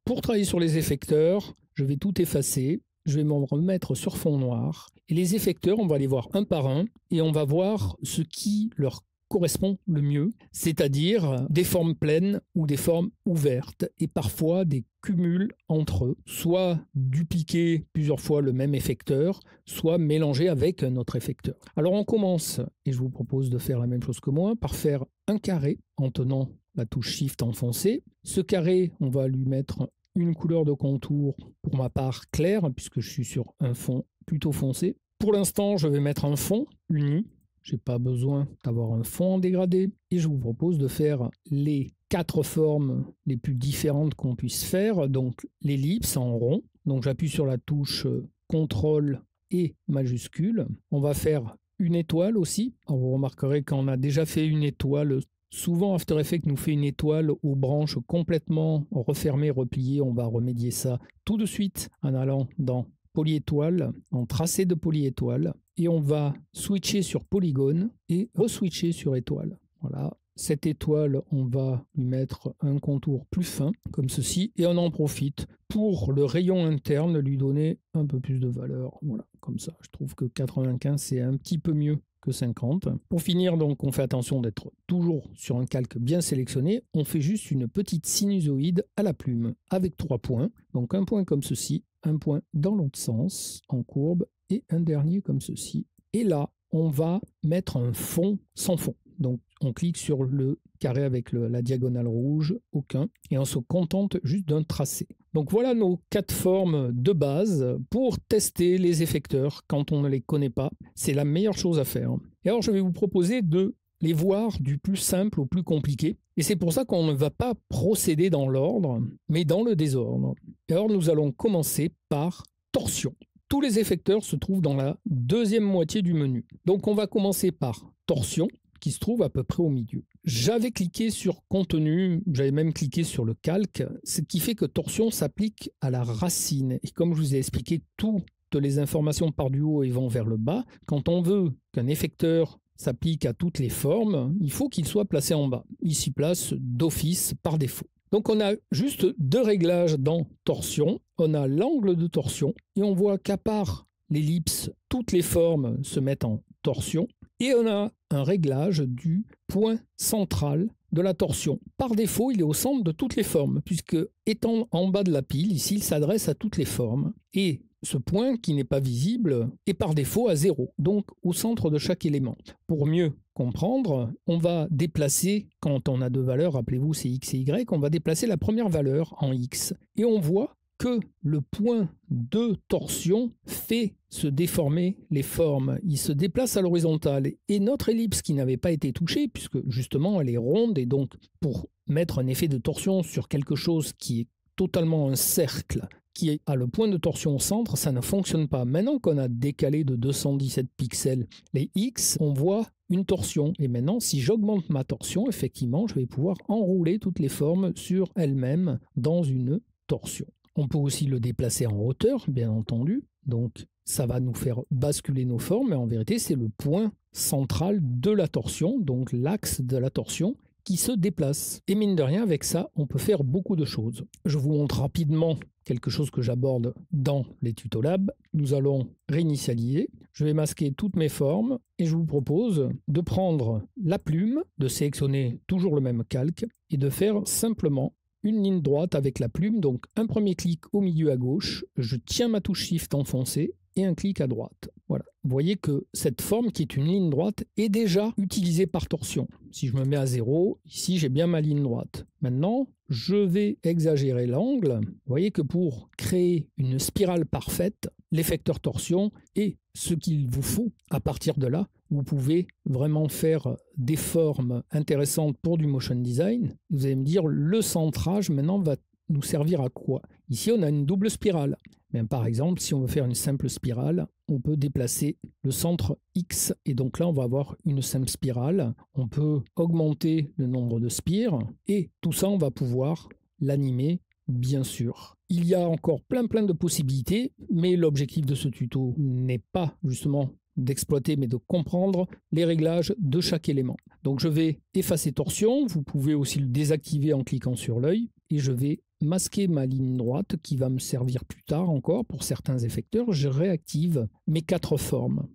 Pour travailler sur les effecteurs, je vais tout effacer. Je vais m'en remettre sur fond noir. Et les effecteurs, on va les voir un par un et on va voir ce qui leur correspond le mieux, c'est-à-dire des formes pleines ou des formes ouvertes et parfois des cumuls entre eux, soit dupliquer plusieurs fois le même effecteur, soit mélanger avec un autre effecteur. Alors on commence, et je vous propose de faire la même chose que moi, par faire un carré en tenant la touche Shift enfoncée. Ce carré, on va lui mettre une couleur de contour, pour ma part claire, puisque je suis sur un fond plutôt foncé. Pour l'instant, je vais mettre un fond uni. Je n'ai pas besoin d'avoir un fond en dégradé. Et je vous propose de faire les 4 formes les plus différentes qu'on puisse faire. Donc l'ellipse en rond. Donc j'appuie sur la touche CTRL et majuscule. On va faire une étoile aussi. Alors, vous remarquerez qu'on a déjà fait une étoile. Souvent, After Effects nous fait une étoile aux branches complètement refermées, repliées. On va remédier ça tout de suite en allant dans polyétoile, en tracé de polyétoile. Et on va switcher sur polygone et re-switcher sur étoile. Voilà. Cette étoile, on va lui mettre un contour plus fin, comme ceci. Et on en profite pour le rayon interne, lui donner un peu plus de valeur. Voilà, comme ça. Je trouve que 95, c'est un petit peu mieux que 50. Pour finir, donc, on fait attention d'être toujours sur un calque bien sélectionné. On fait juste une petite sinusoïde à la plume avec 3 points. Donc un point comme ceci, un point dans l'autre sens en courbe et un dernier comme ceci. Et là, on va mettre un fond sans fond. Donc on clique sur le carré avec la diagonale rouge, aucun, et on se contente juste d'un tracé. Donc voilà nos 4 formes de base pour tester les effecteurs quand on ne les connaît pas. C'est la meilleure chose à faire. Et alors je vais vous proposer de les voir du plus simple au plus compliqué. Et c'est pour ça qu'on ne va pas procéder dans l'ordre, mais dans le désordre. Et alors nous allons commencer par torsion. Tous les effecteurs se trouvent dans la deuxième moitié du menu. Donc on va commencer par torsion, qui se trouve à peu près au milieu. J'avais cliqué sur contenu, j'avais même cliqué sur le calque, ce qui fait que torsion s'applique à la racine. Et comme je vous ai expliqué, toutes les informations par du haut et vont vers le bas. Quand on veut qu'un effecteur s'applique à toutes les formes, il faut qu'il soit placé en bas. Il s'y place d'office par défaut. Donc on a juste 2 réglages dans torsion. On a l'angle de torsion et on voit qu'à part l'ellipse, toutes les formes se mettent en torsion. Et on a un réglage du point central de la torsion. Par défaut, il est au centre de toutes les formes, puisque étant en bas de la pile, ici, il s'adresse à toutes les formes. Et ce point qui n'est pas visible est par défaut à 0, donc au centre de chaque élément. Pour mieux comprendre, on va déplacer, quand on a 2 valeurs, rappelez-vous c'est x et y, on va déplacer la première valeur en x. Et on voit que le point de torsion fait se déformer les formes. Il se déplace à l'horizontale. Et notre ellipse qui n'avait pas été touchée, puisque justement elle est ronde, et donc pour mettre un effet de torsion sur quelque chose qui est totalement un cercle, qui a le point de torsion au centre, ça ne fonctionne pas. Maintenant qu'on a décalé de 217 pixels les X, on voit une torsion. Et maintenant, si j'augmente ma torsion, effectivement, je vais pouvoir enrouler toutes les formes sur elles-mêmes dans une torsion. On peut aussi le déplacer en hauteur, bien entendu. Donc, ça va nous faire basculer nos formes, mais en vérité, c'est le point central de la torsion, donc l'axe de la torsion, qui se déplace. Et mine de rien, avec ça, on peut faire beaucoup de choses. Je vous montre rapidement quelque chose que j'aborde dans les tutos lab. Nous allons réinitialiser. Je vais masquer toutes mes formes et je vous propose de prendre la plume, de sélectionner toujours le même calque et de faire simplement une ligne droite avec la plume, donc un premier clic au milieu à gauche, je tiens ma touche Shift enfoncée et un clic à droite. Voilà. Vous voyez que cette forme qui est une ligne droite est déjà utilisée par torsion. Si je me mets à 0, ici j'ai bien ma ligne droite. Maintenant, je vais exagérer l'angle. Vous voyez que pour créer une spirale parfaite, l'effecteur torsion est ce qu'il vous faut. À partir de là, vous pouvez vraiment faire des formes intéressantes pour du motion design. Vous allez me dire, le centrage maintenant va nous servir à quoi? Ici, on a une double spirale. Bien, par exemple, si on veut faire une simple spirale, on peut déplacer le centre X et donc là, on va avoir une simple spirale. On peut augmenter le nombre de spires et tout ça, on va pouvoir l'animer, bien sûr. Il y a encore plein de possibilités, mais l'objectif de ce tuto n'est pas justement d'exploiter, mais de comprendre les réglages de chaque élément. Donc je vais effacer torsion, vous pouvez aussi le désactiver en cliquant sur l'œil, et je vais masquer ma ligne droite qui va me servir plus tard encore pour certains effecteurs. Je réactive mes 4 formes.